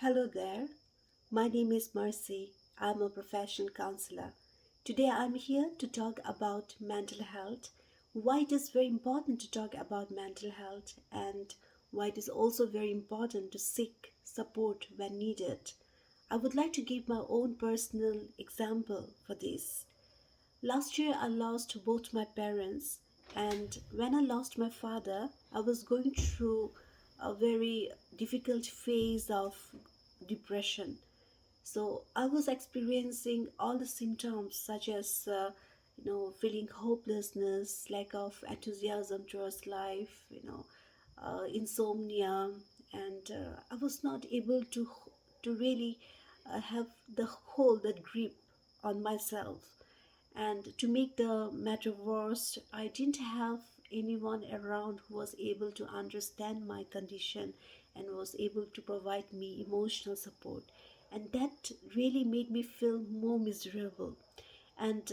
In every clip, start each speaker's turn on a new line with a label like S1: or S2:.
S1: Hello there. My name is Mercy. I'm a professional counselor. Today I'm here to talk about mental health, why it is very important to talk about mental health, and why it is also very important to seek support when needed. I would like to give my own personal example for this. Last year, I lost both my parents, and when I lost my father, I was going through a very difficult phase of depression. So I was experiencing all the symptoms such as feeling hopelessness, lack of enthusiasm towards life, insomnia, and I was not able to really have the hold, that grip on myself. And to make the matter worse, I didn't have anyone around who was able to understand my condition and was able to provide me emotional support. And that really made me feel more miserable. And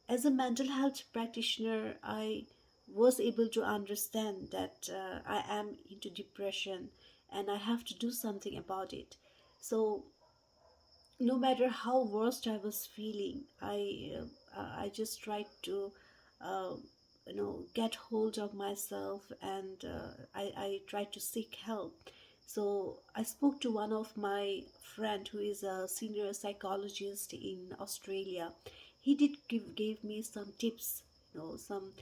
S1: as a mental health practitioner, I was able to understand that I am into depression and I have to do something about it. So no matter how worst I was feeling, I just tried to uh, get hold of myself, and I tried to seek help. So I spoke to one of my friend who is a senior psychologist in Australia. He did gave me some tips, some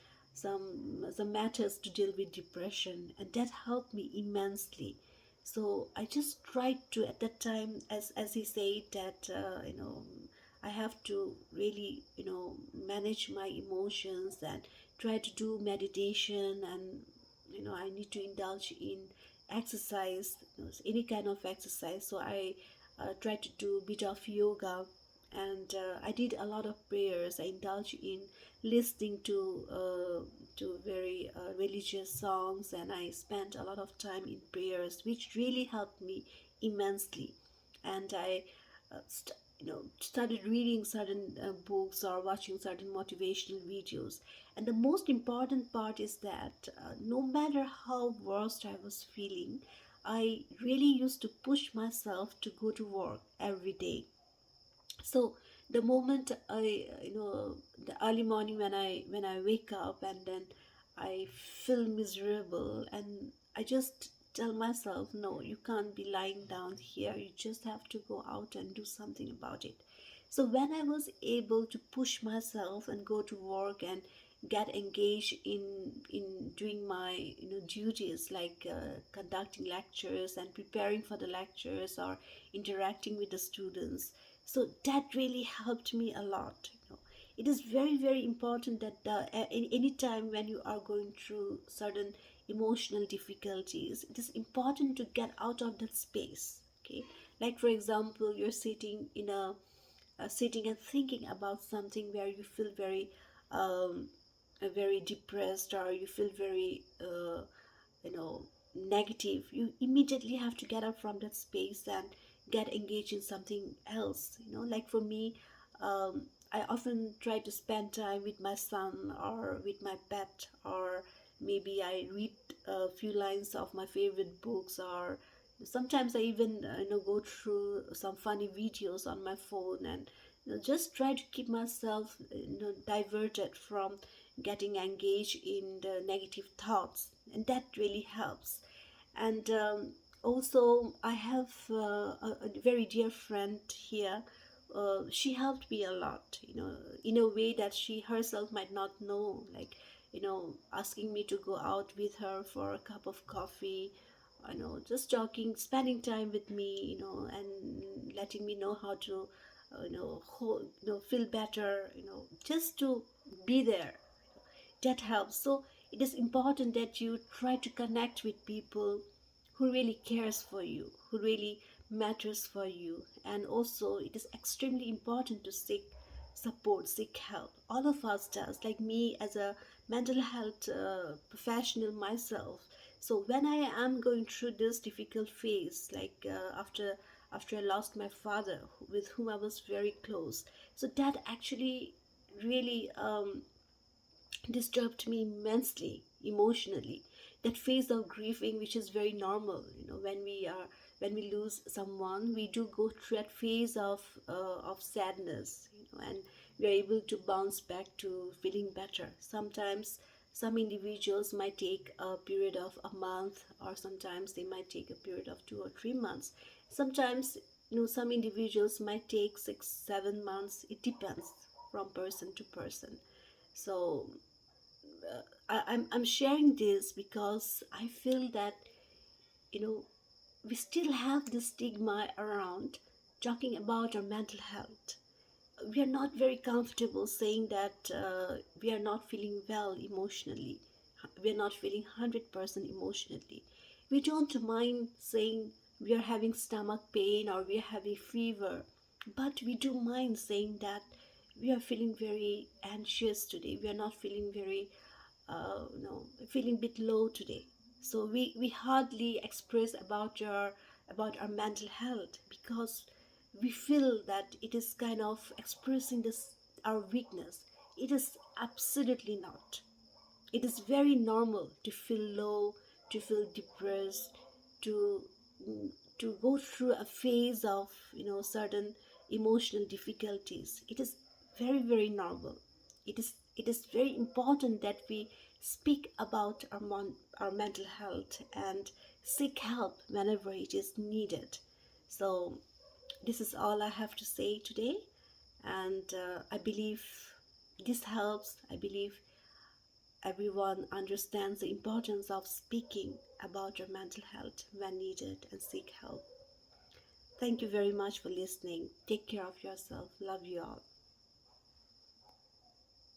S1: matters to deal with depression, and that helped me immensely. So I just tried to, at that time, as he said, that I have to really manage my emotions and try to do meditation, and I need to indulge in exercise, any kind of exercise. So I try to do a bit of yoga, and I did a lot of prayers. I indulge in listening to very religious songs, and I spent a lot of time in prayers, which really helped me immensely. And I started reading certain books or watching certain motivational videos. And the most important part is that no matter how worst I was feeling, I really used to push myself to go to work every day. So the moment I the early morning, when I wake up, and then I feel miserable, and I just tell myself, no, you can't be lying down here, you just have to go out and do something about it. So when I was able to push myself and go to work and get engaged in doing my duties, like conducting lectures and preparing for the lectures or interacting with the students, so that really helped me a lot. It is very, very important that any time when you are going through certain emotional difficulties, it is important to get out of that space. Okay, like for example, you're sitting in sitting and thinking about something where you feel um, very depressed, or you feel very you know negative. You immediately have to get up from that space and get engaged in something else. Like for me, I often try to spend time with my son or with my pet, or maybe I read a few lines of my favorite books, or sometimes I even go through some funny videos on my phone, and just try to keep myself diverted from getting engaged in the negative thoughts, and that really helps. And also I have a very dear friend here. She helped me a lot, in a way that she herself might not know, like asking me to go out with her for a cup of coffee, just talking, spending time with me, and letting me know how to feel better, just to be there. That helps. So it is important that you try to connect with people who really cares for you, who really matters for you. And also it is extremely important to seek support, seek help. All of us does, like me as a mental health professional myself. So when I am going through this difficult phase, like after I lost my father, with whom I was very close, so that actually really disturbed me immensely emotionally. That phase of grieving, which is very normal, when when we lose someone, we do go through that phase of sadness, and we are able to bounce back to feeling better. Sometimes some individuals might take a period of a month, or sometimes they might take a period of 2 or 3 months. Sometimes, some individuals might take 6 7 months. It depends from person to person. So I'm sharing this because I feel that, you know we still have the stigma around talking about our mental health. We are not very comfortable saying that we are not feeling well emotionally. We are not feeling 100% emotionally. We don't mind saying we are having stomach pain or we are having fever, but we do mind saying that we are feeling very anxious today. We are not feeling very, feeling a bit low today. So we hardly express about our mental health because we feel that it is kind of expressing this our weakness. It is absolutely not. It is very normal to feel low, to feel depressed, to mm, to go through a phase of certain emotional difficulties. It is very, very normal. It is very important that we speak about our mental health and seek help whenever it is needed. So this is all I have to say today, and I believe this helps. I believe everyone understands the importance of speaking about your mental health when needed and seek help. Thank you very much for listening. Take care of yourself. Love you all.